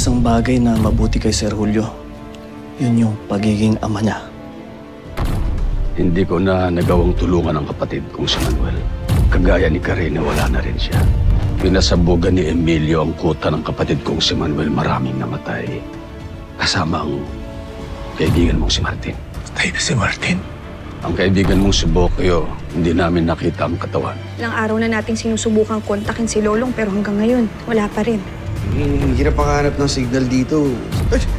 isang bagay na mabuti kay Sir Julio. Yun yung pagiging ama niya. Hindi ko na nagawang tulungan ang kapatid kong si Manuel. Kagaya ni Karina, wala na rin siya. Pinasabugan ni Emilio ang kuta ng kapatid kong si Manuel. Maraming namatay. Kasama ang kaibigan mong si Martin. Patay na si Martin? Ang kaibigan mong si Bokyo, hindi namin nakita ang katawan. Ilang araw na nating sinusubukang kontakin si Lolong pero hanggang ngayon, wala pa rin. Hirap makahanap ng signal dito.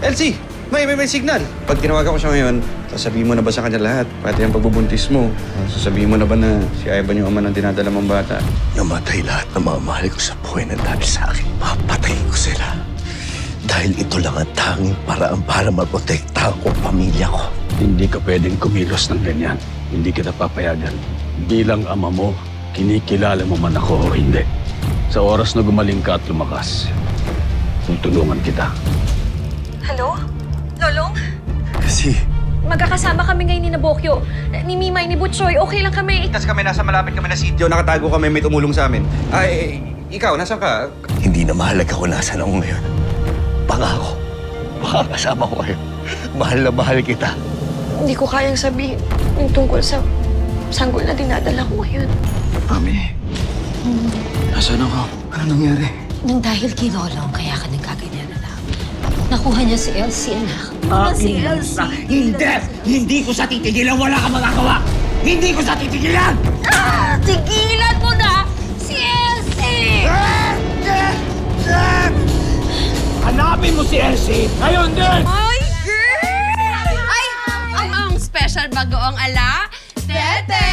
Elsie! May signal! Pag tinawagan ko siya ngayon, sasabihin mo na ba sa kanya lahat? Pati ang pagbubuntis mo. Sasabihin mo na ba na si Ivan yung ama ng dinadala mong bata? Namatay lahat ng mga mahal ko sa buhay ng dati sa akin. Papatayin ko sila. Dahil ito lang ang tanging paraan para maprotektahan ko ang pamilya ko. Hindi ka pwedeng kumilos ng ganyan. Hindi kita papayagan. Bilang ama mo, kinikilala mo man ako o hindi. Sa oras na gumaling ka at lumakas, tutulungan kita. Hello? Lolong? Kasi... Magkakasama kami ngayon ni Nabokyo, ni Mimay, ni Butchoy. Okay lang kami. Tapos kami malapit kami na sityo. Nakatago kami, may tumulong sa amin. Ay, ikaw, nasaan ka? Hindi na mahalaga kung nasaan ako ngayon. Pangako, makakasama ko kayo. Mahal na mahal kita. Hindi ko kayang sabihin yung tungkol sa sanggol na dinadala ko ngayon. Mami, nasaan ako? Ano nangyari? Nang dahil kay Lolong, kaya ka nagkaganyan na lang. Nakuha niya si Elsie, anak. Si Elsie! Hindi! Hindi ko sa titigilan! Wala ka magagawa! Hindi ko sa titigilan! Tigilan mo na! Si Elsie! Hanapin mo si Elsie! Ngayon din! Ay, girl! Ay, ang special bagoong ala, Tete!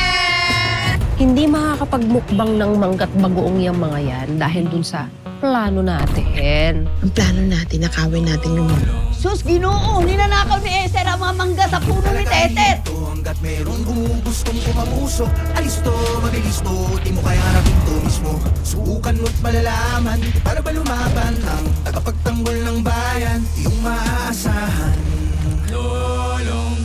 Hindi makakapagmukbang ng manggat bagoong yung mga yan dahil dun sa plano natin. Ang plano natin, nakawin natin yung mulo. Sus, Ginoo! Ninanakaw ni Esther ang mga mangga sa puno ni Tetet! Hanggat merong gustong kumamusok, alis to, mabilis to, di mo kaya harapin to mismo. Subukan mo't malalaman, para ba lumaban ang tagapagtanggol ng bayan, yung maaasahan. Lolong,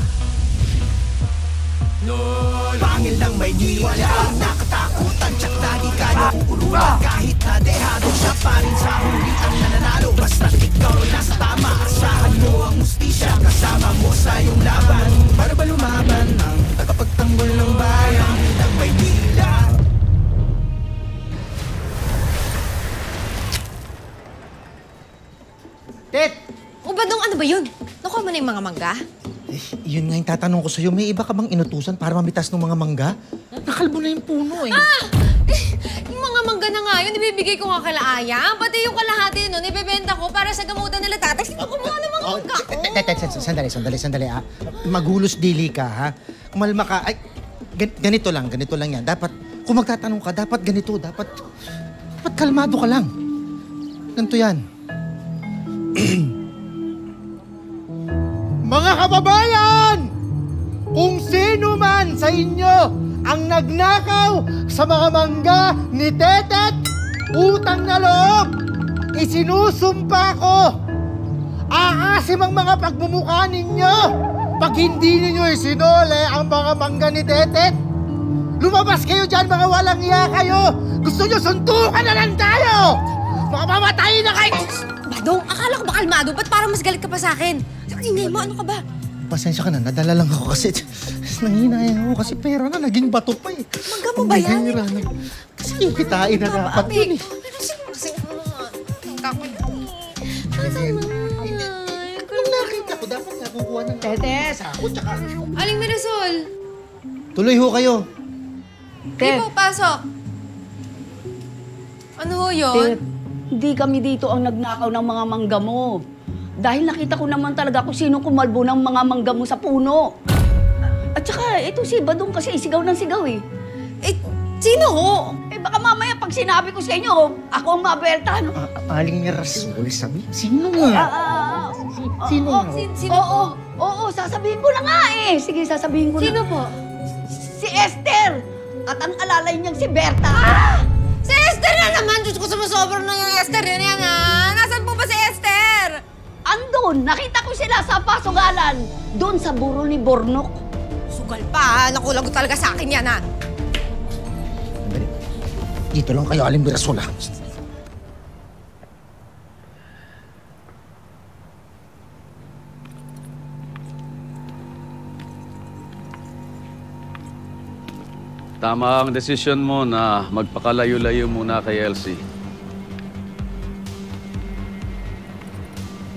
Lolong, pangil lang may niwala, nakatakutan, tsak na di ka nauuluan. Kahit na dehado siya pa rin sa huli ang nananalo. Basta't ikaw nasa tama, asahan mo ang mustisya, kasama mo sa iyong laban. Para ba lumaban ang tagapagtanggol ng bayan ng Maynila? Tet! O Badong, ano ba yun? Nakuha mo na yung mga mangga? Yun nga yung tatanong ko sa'yo. May iba ka bang inutusan para mamitas ng mga mangga? Nakalbo na yung puno eh. Yung mga mangga na nga yun, ibibigay ko nga kala Aya. Pati yung kalahati nun, ibebenta ko para sa gamutan nila tatay. Sino kumuha ng mga mangga ko? Sandali. Magulos dili ka, ha? Kumalma ka. Ay, ganito lang yan. Dapat, kung magtatanong ka, dapat ganito. Dapat kalmado ka lang. Ganito yan. Mga kababayan! Kung sino man sa inyo ang nagnakaw sa mga mangga ni Tetet, utang na loob, isinusumpa ko, aasim ang mga pagmumukha ninyo pag hindi ninyo isinole ang mga mangga ni Tetet. Lumabas kayo dyan, mga walang iya kayo! Gusto nyo suntukan na lang tayo! Mamamatay na kayo! Badong, akala ko ba kalmado? Ba't parang mas galit ka pa sa akin? Ingay mo, ano ka ba? Pasensya ka na, nadala lang ako kasi nanghinayang ako kasi pera na, naging bato pa eh. Mangga mo ba yan? Kasi kikitain na dapat yun eh. Nung nakita ko, dapat nga kukuha ng tetes, ako tsaka... Aling Mirasol! Tuloy ho kayo. Di po, pasok. Ano ho yun? Hindi kami dito ang nagnakaw ng mga mangga mo. Dahil nakita ko naman talaga kung sino kumalbo ng mga mangga mo sa puno. At saka, ito si Badong kasi sigaw ng sigaw eh. Eh, sino ho? Eh baka mamaya pag sinabi ko sa inyo, ako ang mabelta, no? Aling Rasol, sabi, sino nga? Sino nga? Sino po? Oo, sasabihin ko na nga eh. Sige, sasabihin ko na. Sino po? Si Esther! At ang alalay niyang si Berta. Si Esther na naman! Diyos ko, sumusobra na yung Esther yun yan, ha? Nasaan po ba si Esther? Andun! Nakita ko sila sa pasugalan. Doon sa buro ni Bornok. Sugal pa, ha? Nakulang ko talaga sa akin yan, ha? Dito lang kayo, Aling Mirasol, ha? Tama ang desisyon mo na magpakalayo-layo muna kay Elsie.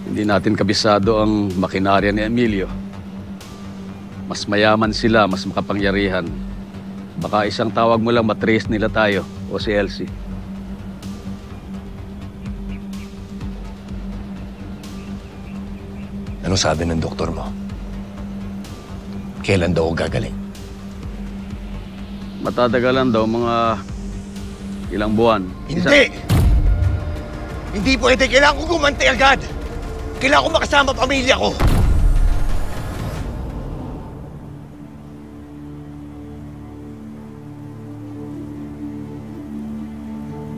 Hindi natin kabisado ang makinarya ni Emilio. Mas mayaman sila, mas makapangyarihan. Baka isang tawag mo lang matrace nila tayo o si Elsie. Ano sabi ng doktor mo? Kailan daw ako gagaling? Matatagalan daw mga ilang buwan. Hindi! Hindi pwede. Kailangan ko gumanti agad. Kailangan ko makasama pamilya ko.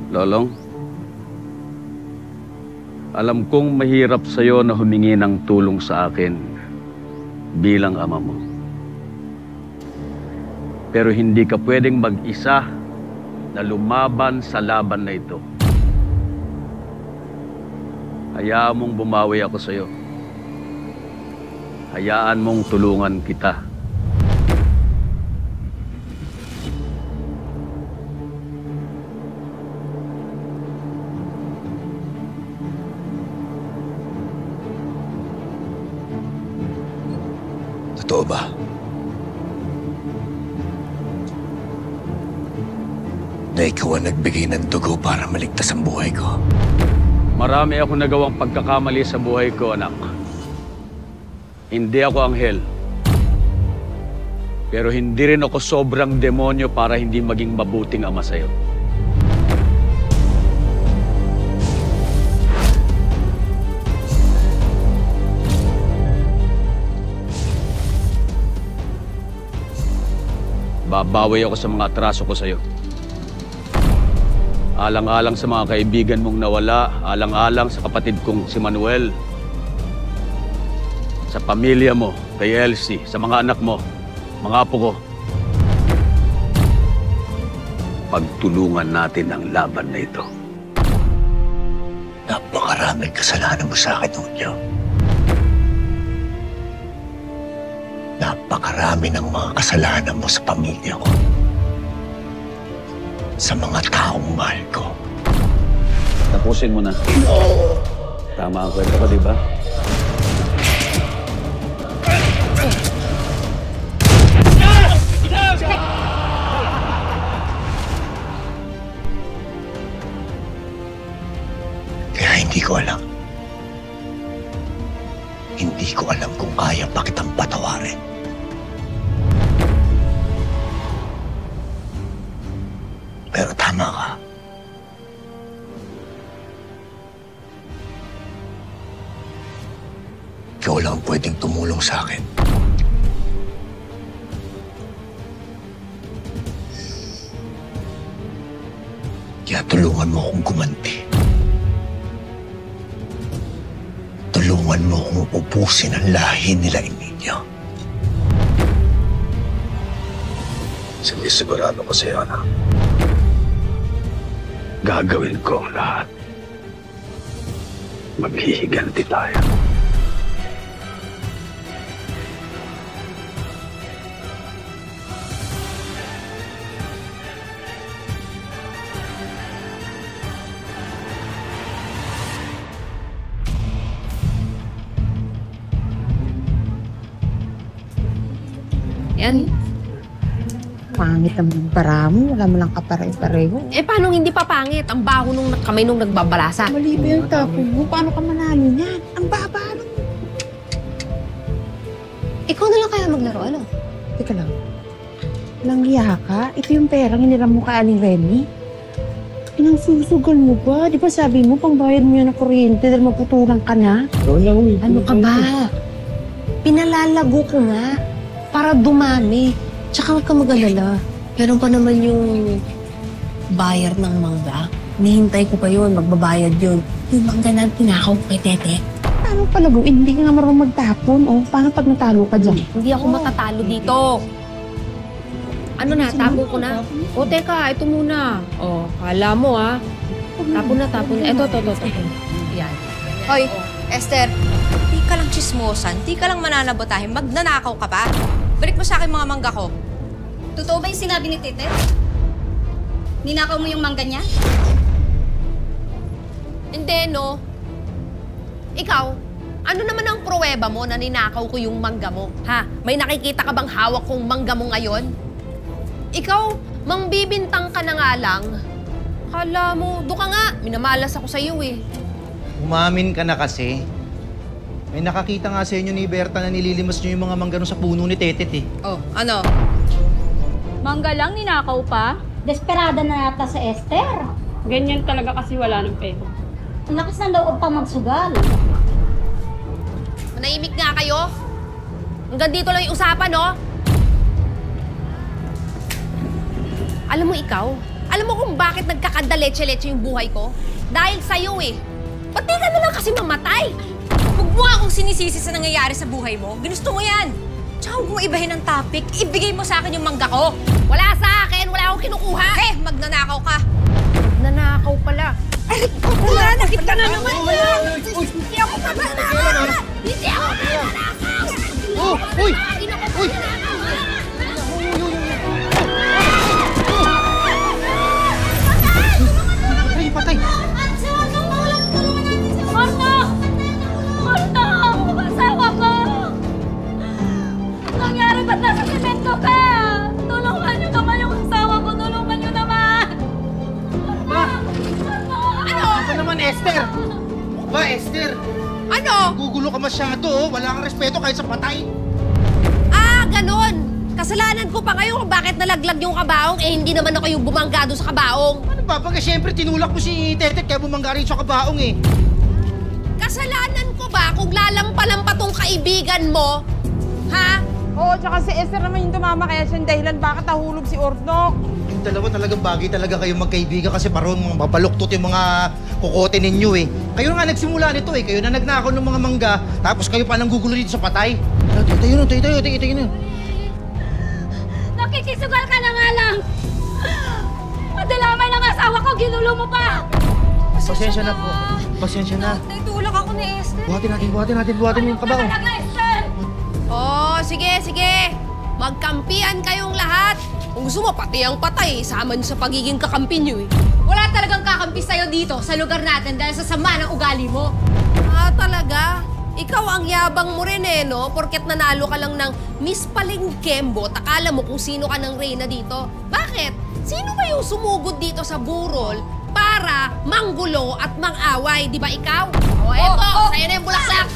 Lolong, alam kong mahirap sa'yo na humingi ng tulong sa akin bilang ama mo. Pero hindi ka pwedeng mag-isa na lumaban sa laban na ito. Hayaan mong bumawi ako sa'yo. Hayaan mong tulungan kita. Totoo ba? Na ikaw ang nagbigay ng dugo para maligtas ang buhay ko? Marami ako nagawang pagkakamali sa buhay ko, anak. Hindi ako anghel. Pero hindi rin ako sobrang demonyo para hindi maging mabuting ama sa'yo. Babawi ako sa mga atraso ko sa'yo. Alang-alang sa mga kaibigan mong nawala, alang-alang sa kapatid kong si Manuel, sa pamilya mo, kay Elsie, sa mga anak mo, mga apo ko. Pagtulungan natin ang laban na ito. Napakaraming kasalanan mo sa akin, Julio. Napakarami ng mga kasalanan mo sa pamilya ko. Sa mga taong mahal ko. Tapusin mo na. Tama ang kwento ko, di ba? Kaya hindi ko alam. Hindi ko alam kung kaya pa kitang patawarin. Pero tama ka. Ikaw lang pwedeng tumulong sa akin. Kaya tulungan mo akong gumanti. Tulungan mo akong ubusin ang lahi nila, Emilio. Sinisigurado ko sa'yo, anak. Gagawin ko ang lahat. Maghihiganti tayo. Yan. Pangit naman ang para mo. Wala mo lang kapare-pareho. Eh, paano hindi pa pangit? Ang baho nung kamay nung nagbabalasa. Mali ba yung tapon mo? Paano ka manalo niyan? Ang baba lang. Ikaw na lang kaya maglaro, ano? Teka lang. Langya ka? Ito yung perang hiniram mo kay Aling Remy? Pinangsusugal mo ba? Di ba sabi mo, pangbayad mo yan ng kuryente dahil maputulang ka na? Ano ka ba? Pinalalago ko nga para dumami. Tsaka huwag ka mag-alala. Meron pa naman yung buyer ng mangga. Nihintay ko pa yun, magbabayad yun. Yung mangga na tinakaw ko kay Tete. Paano palaguin? Hindi ka nga marunong magtapon. O, paano pag natalo ka dyan? Hindi ako matatalo dito. Ano na, tapo ko na? O, teka, ito muna. O, kala mo ha. Tapon na, tapon na. Ito. Yan. Hoy, Esther, di ka lang chismosan, di ka lang mananabotahin, magnanakaw ka pa. Balik mo sa akin mga mangga ko. Totoo ba yung sinabi ni Tete? Ninakaw mo yung mangga niya? Hindi, no? Ikaw, ano naman ang pruweba mo na ninakaw ko yung mangga mo? Ha? May nakikita ka bang hawak kong mangga mo ngayon? Ikaw, mangbibintang ka na nga lang. Kala mo, doon ka nga. Minamalas ako sa'yo eh. Umamin ka na kasi. May nakakita nga sa inyo ni Berta na nililimas niyo yung mga manggano sa puno ni Tetet eh. Oh, ano? Mangga lang, ninakaw pa? Desperada na yata si Esther. Ganyan talaga kasi wala ng pera. Ang lakas ng loob pa magsugal. Manahimik nga kayo. Hanggang dito lang yung usapan, no? Alam mo ikaw, alam mo kung bakit nagkakadaletse-letse yung buhay ko? Dahil sa'yo eh. Ba't di ka na lang kasi mamatay? Huwag mo akong sinisisi sa nangyayari sa buhay mo. Ginusto mo yan. Tsaka huwag mo ibahin ang topic. Ibigay mo sa akin yung mangga ko. Wala sa akin! Wala akong kinukuha! Eh, magnanakaw ka. Nanakaw pala. Ay, wala! Nakita na naman yan! Hindi ako magnanakaw! Hindi ako magnanakaw! Uy! Uy! Patay! Marta! Marta! Asawa ko! Nangyari ba't nasa semento ka? Tulungan niyo naman yung asawa ko! Tulungan niyo naman! Ano? Ano naman, Esther? Ba, Esther? Ano? Gugulo ka masyado, oh. Wala kang respeto kahit sa patay. Ah, ganon! Kasalanan ko pa ngayon kung bakit nalaglag yung kabaong, eh hindi naman ako yung bumanggado sa kabaong. Ano ba? Pagka siyempre tinulak mo si Tetet kaya bumangga rin sa kabaong eh. Kasalanan ko ba kung lalampa-lampa tong kaibigan mo? Ha? Oo, tsaka si Esther naman yung tumama kaya siya dahilan bakit nahulog si Ornok. Yung dalawa talagang bagay talaga kayong magkaibigan kasi parang mga babaluktot yung mga kukote ninyo eh. Kayo nga nagsimula nito eh. Kayo na nagnakaw ng mga mangga tapos kayo pa nang gugulo dito sa patay. Tayo na. Nakikisugal ka na nga lang! Madalamay ng asawa ko, ginulo mo pa! Pasensya na po. Pasensya na. Naitulak ako ni Esther. Buhatin yung kabaong. Oh, sige. Magkampihan kayong lahat. Kung gusto mo, pati ang patay. Sama niyo sa pagiging kakampi niyo eh. Wala talagang kakampi sa'yo dito sa lugar natin dahil sa sama ng ugali mo. Ah, talaga? Ikaw ang yabang mo rin eh, no? Porket nanalo ka lang ng Miss Palengkembo, akala mo kung sino ka ng reyna dito. Bakit? Sino ba yung sumugod dito sa burol para manggulo at mang-away? Di ba ikaw? O, eto, sa'yo na yung bulaksak.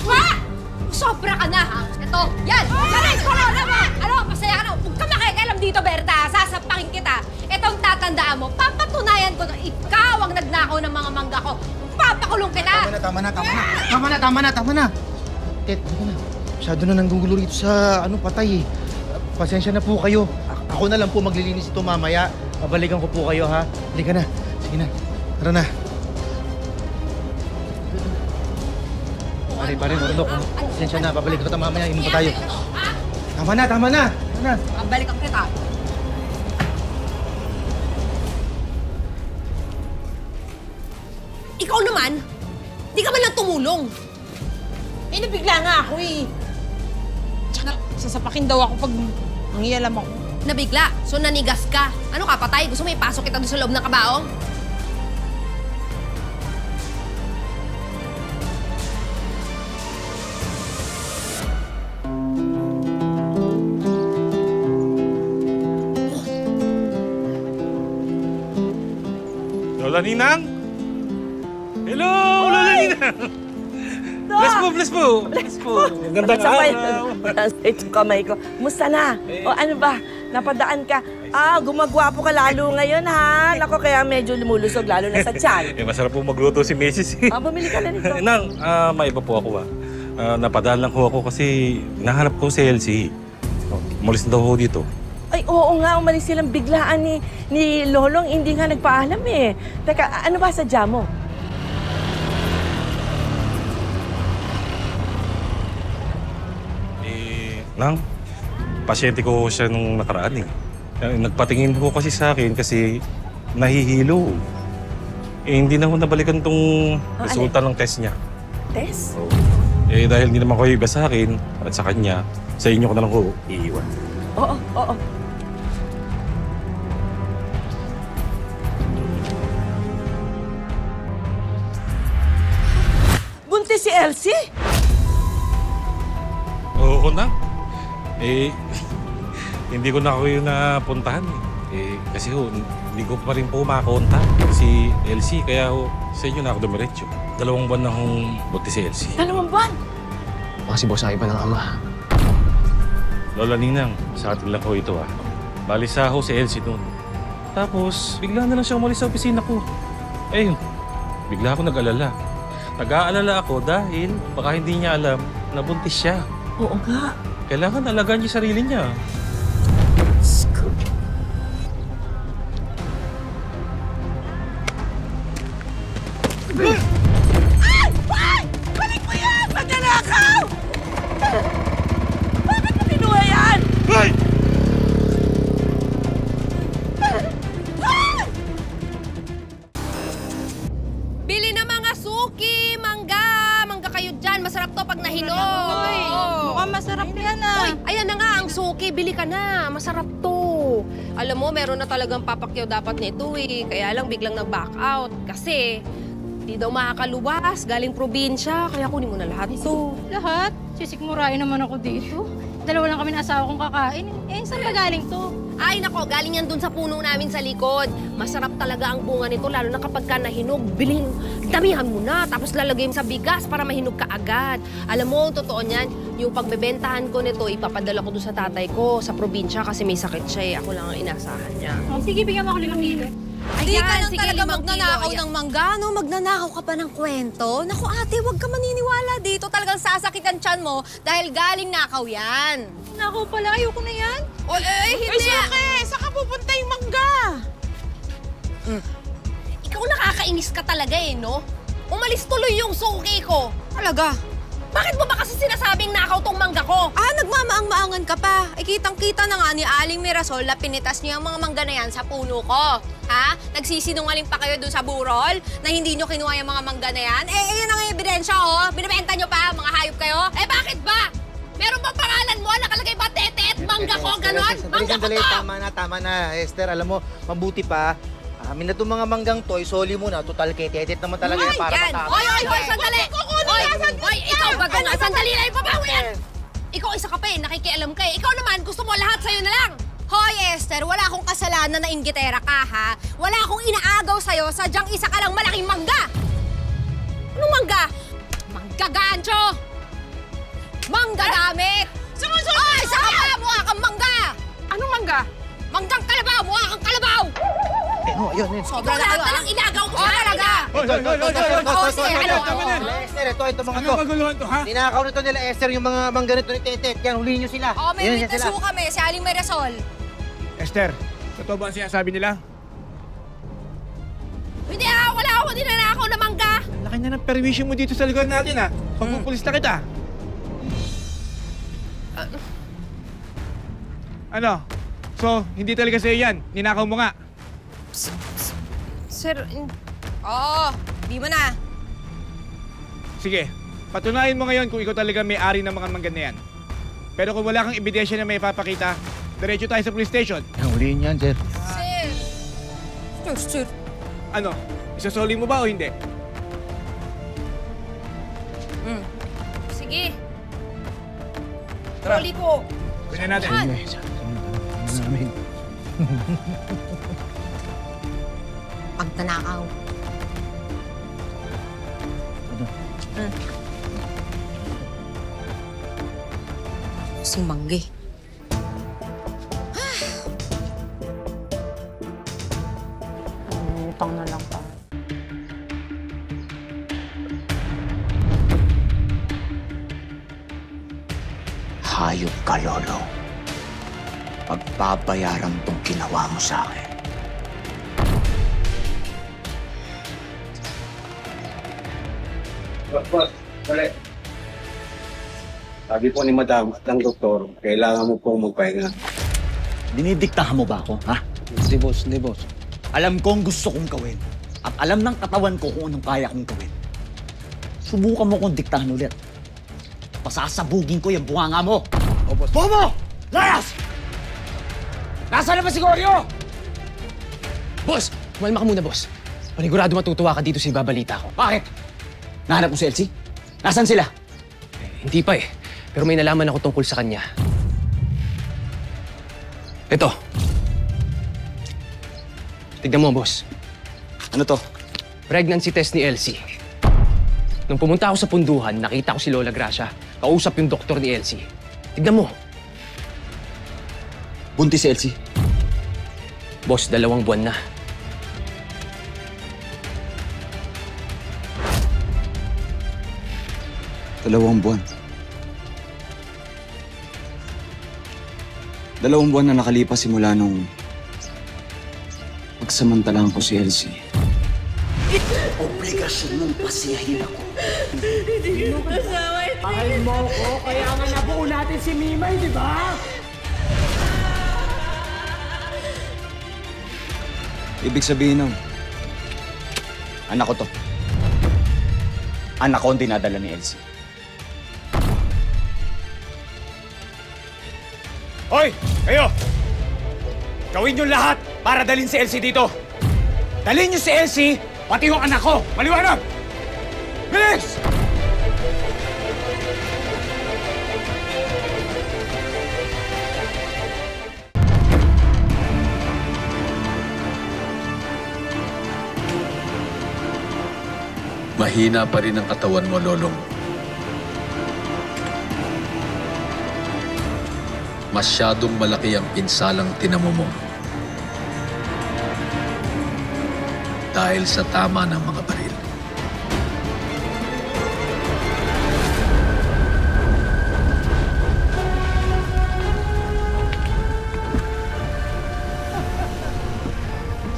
Sobra ka na, ha? Ito, yan! Ano, masaya ka na. Huwag ka makikialam dito, Berta. Sasapakin kita. Itong tatandaan mo, papatunayan ko na ikaw ang nagnakaw ng mga mangga ko. Papakulong kita! Tama na. Tet, masyado na nanggugulo rito sa patay eh. Pasensya na po kayo. Ako na lang po maglilinis ito mamaya. Babalikan ko po kayo ha. Halika na. Sige na. Tara na. Pare, Ornok. Pasensya na. Babalikan ko ito mamaya. Inom pa tayo. Tama na. Babalikan kita. Ikaw naman, di ka man lang tumulong. Eh, nabigla nga ako eh. Tsaka, sasapakin daw ako pag nangialam ako. Nabigla, so nanigas ka. Ano ka, patay? Gusto mo ipasok kita doon sa loob ng kabaong? Lola Ninang? Hello, Lola Ninang! Bless po. Magandang araw. Ito kamay ko. Musta na? O ano ba? Napadaan ka? Gumagwapo ka lalo ngayon ha? Nako, kaya medyo lumulusog lalo na sa tiyan. Masarap po magluto si Mrs. Bumili ka na nito. Nang, may iba po ako napadaan lang ho ako kasi nahanap ko si Elsie. Umalis na daw ho dito. Ay, oo nga. Umalis silang biglaan ni Lolong. Hindi nga nagpaalam eh. Teka, ano ba sadya mo? Nang, pasyente ko siya nung nakaraan eh. Nagpatingin po kasi sa akin kasi nahihilo. Hindi na ho nabalikan tong resulta ng test niya. Test? Dahil hindi naman kayo iba sa akin at sa kanya, sa inyo ko na lang ho iiwan. Oo. Elsie? Oo na. Hindi ko na ako yung napuntahan. Kasi hindi ko pa rin po makakonta si Elsie. Kaya sa inyo na ako dumiretso. 2 buwan na akong buti si Elsie. 2 buwan? Baka si boss ay pa ng ama. Lola Ninang, sa atin lang ko ito Balisa ako si Elsie noon. Tapos, bigla na lang siya umalis sa opisina ko. Bigla ako nag-alala. Nag-aalala ako dahil baka hindi niya alam na buntis siya. Oo nga. Kailangan alagaan niya sarili niya. Ay! Balik mo yan! Magnanakaw! Bakit mo kinuha yan? Ay! Bili na mga suki, mangga! Mangga kayo dyan. Masarap to pag nahinog. Mukhang masarap yan Uy, ayan na nga ang suki. Bili ka na. Masarap to. Alam mo, meron na talagang papakyaw dapat nito Kaya lang biglang nag-back out. Kasi di daw makakaluwas. Galing probinsya. Kaya kunin mo na lahat to. Lahat? Sisikmurain naman ako dito. 2 lang kami ng asawa kong kakain. Saan ba galing to? Ay nako, galing yan dun sa puno namin sa likod. Masarap talaga ang bunga nito, lalo na kapag ka nahinog. Bilhin, damihan mo na, tapos lalagay mo sa bigas para mahinog ka agad. Alam mo, totoo niyan, yung pagbebentahan ko nito, ipapadala ko dun sa tatay ko sa probinsya kasi may sakit siya Ako lang ang inasahan niya. Sige, bigyan mo ako 5 kilo. Hindi ka lang sige, talaga 5 magnanakaw kilo. ng mangga, no? Magnanakaw ka pa ng kwento. Naku ate, huwag ka maniniwala dito. Talagang sasakit ang tiyan mo dahil galing nakaw yan. Nakaw pala, ayoko na yan. Hindi. Suki, saan ka pupunta yung mangga? Ikaw nakakainis ka talaga no? Umalis tuloy yung suki ko. Talaga? Bakit mo ba kasi sinasabing nakaw tong mangga ko? Nagmamaang-maangan ka pa. Kitang-kita na nga ni Aling Mirasol na pinitas niyo ang mga mangga na yan sa puno ko. Ha? Nagsisinungaling pa kayo dun sa burol na hindi niyo kinuha yung mga mangga na yan? Yan ang ebidensya, Binibenta niyo pa, mga hayop kayo? Bakit ba? Meron bang pangalan mo? Nakalagay ba tete at mangga ko? Ganon? Mangga ko to! Tama na, Esther. Alam mo, mabuti pa. Amin na itong mga manggang to, isoli mo na. Total ketetet naman talaga yan para matapos. Hoy, sandali! Hoy, ikaw ba nga? Sandali na ipabawi yan! Ikaw isa ka pa nakikialam ka Ikaw naman, gusto mo lahat sa'yo na lang! Hoy, Esther, wala akong kasalanan na inggitera ka, ha? Wala akong inaagaw sa'yo, sadyang isa ka lang malaking mangga! Anong mangga? Mangga gancho! Mangga gamit! Hoy, isa ka pa! Mukha kang mangga! Anong mangga? Manggang kalabaw! Mukha kang kalabaw! Yun. Ikaw lahat na lang inagaw ko sa talaga! Esther, ito mga to. Maguluhan to, ha? Ninakaw nito nila, Esther, yung mga mangga nito ni Tetet. Yan, huliin nyo sila. May witness ho kami, si Aling Mirasol. Esther, totoo ba ang sinasabi nila? Hindi wala ako ninanakaw na mangga! Laki na ng permission mo dito sa lugar natin, ha? Pagpupulis na kita. Ano? So, hindi talaga sa'yo yan. Ninakaw mo nga. Sir, Oo, di mo na. Sige, patunayan mo ngayon kung ikaw talaga may-ari ng mga mangga na yan. Pero kung wala kang ebidensya na may ipapakita, diretso tayo sa police station. Huliin yan, sir. Sir. Ano? Isasoli mo ba o hindi? sige. Troli ko. Kunin natin. Pagtanakaw. Si Mangge. Utang na lang pa. Hayop ka, Lolo. Pagbabayaran tong ginawa mo sa akin. Boss, dali. Sabi po ni Madam at ng doktor, kailangan mo pong magpahinga. Dinidiktahan mo ba ako, ha? Hindi, boss. Hindi, boss. Alam ko ang gusto kong gawin. At alam ng katawan ko kung anong kaya kong gawin. Subukan mo kong diktahan ulit. Pasasabugin ko yung bunganga mo. O, boss. Bobo! Layas! Nasaan na ba si Goryo? Boss! Kumalma ka muna, boss. Panigurado matutuwa ka dito sa ibabalita ko. Bakit? Nahanap mo si Elsie? Nasaan sila? Hindi pa eh. Pero may nalaman ako tungkol sa kanya. Ito. Tignan mo, boss. Ano to? Pregnancy test ni Elsie. Nung pumunta ako sa punduhan, nakita ko si Lola Gracia. Kausap yung doktor ni Elsie. Tignan mo. Buntis si Elsie. Boss, 2 buwan na. Dalawang buwan. 2 buwan na nakalipas simula nung pagsamantalahan ko si Elsie. Obligasyon mong pasiyahin ako. Hindi mo kasama. Mahal mo ko, kaya nga nabuo natin si Mimay, di ba? Ibig sabihin nun, anak ko to. Anak ko ang dinadala ni Elsie. Hoy! Kayo! Gawin niyo lahat para dalhin si Elsie dito. Dalhin niyo si Elsie, pati yung anak ko. Maliwanag! Bilis! Mahina pa rin ang katawan mo, Lolong. Masyadong malaki ang pinsalang tinamo mo. Dahil sa tama ng mga baril.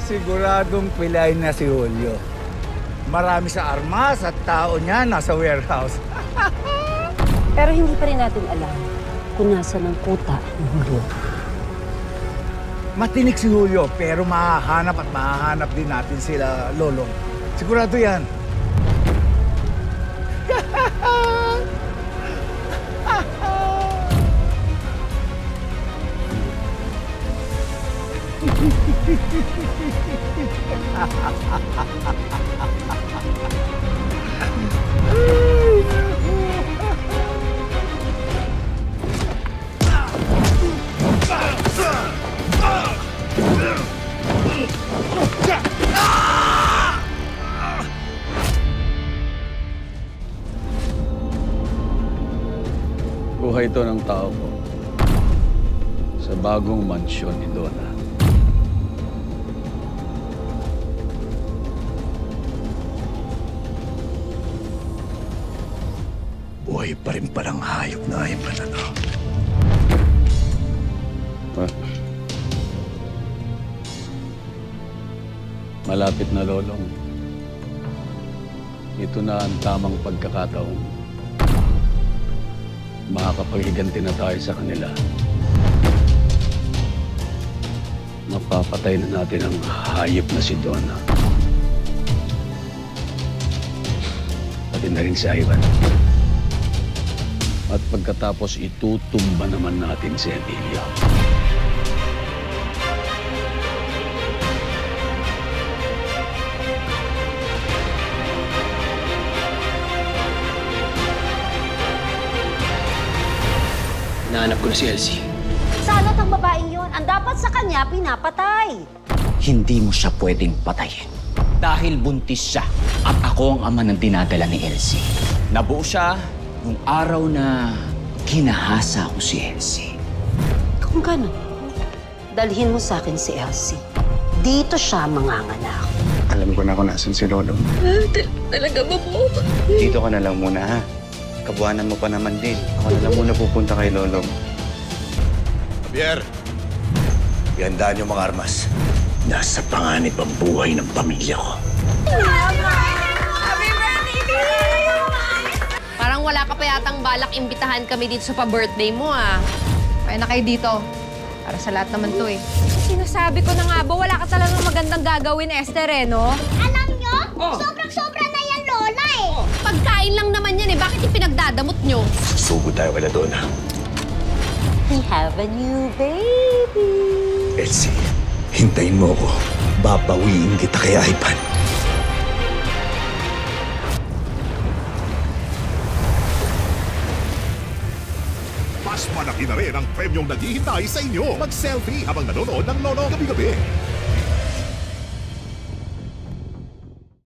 Siguradong pilay na si Julio. Marami sa armas at tao niya nasa warehouse. Pero hindi pa rin natin alam kung nasa ng kuta ng Julio. Matinik si Julio, pero mahahanap at mahahanap din natin sila, Lolong. Sigurado yan. Buhay ito ng tao ko sa bagong mansyon ni Donna. Buhay pa rin palang hayop na Ivan, ano? Malapit na, Lolong. Ito na ang tamang pagkakataon. Makakapaghiganti na tayo sa kanila. Mapapatay na natin ang hayop na si Donna. Pati na rin si Ivan. At pagkatapos itutumba naman natin si Emilio. Nahanap ko na si Elsie. Salot ang babaeng yon. Ang dapat sa kanya, pinapatay. Hindi mo siya pwedeng patayin. Dahil buntis siya at ako ang ama ng dinadala ni Elsie. Nabuo siya nung araw na kinahasa ko si Elsie. Kung gano'n, dalhin mo sa akin si Elsie. Dito siya manganganak. Alam ko na kung nasan si Lolo. Talaga ba po? Dito ka na lang muna, ha? Kabuhanan mo pa naman din. Ako na lang muna pupunta kay Lolo. Javier, ihandaan yung mga armas. Nasa panganib ang buhay ng pamilya ko. Parang wala ka pa yatang balak imbitahan kami dito sa pa-birthday mo, ah. Kaya na kayo dito. Para sa lahat naman to, eh. Sinasabi ko na nga ba, wala ka talagang magandang gagawin, Esther, eh, no? Alam nyo, sobrang-sobra na yan, Lola, eh. Pagkain lang naman yan, eh. Bakit ipinagdadamot nyo? Susugod tayo kay Donna. We have a new baby. Elsie, hintayin mo ako. Babawiin kita kay Ivan. Malaki na rin ang premyong naghihintay sa inyo. Mag-selfie habang nanonood ng Nono gabi-gabi.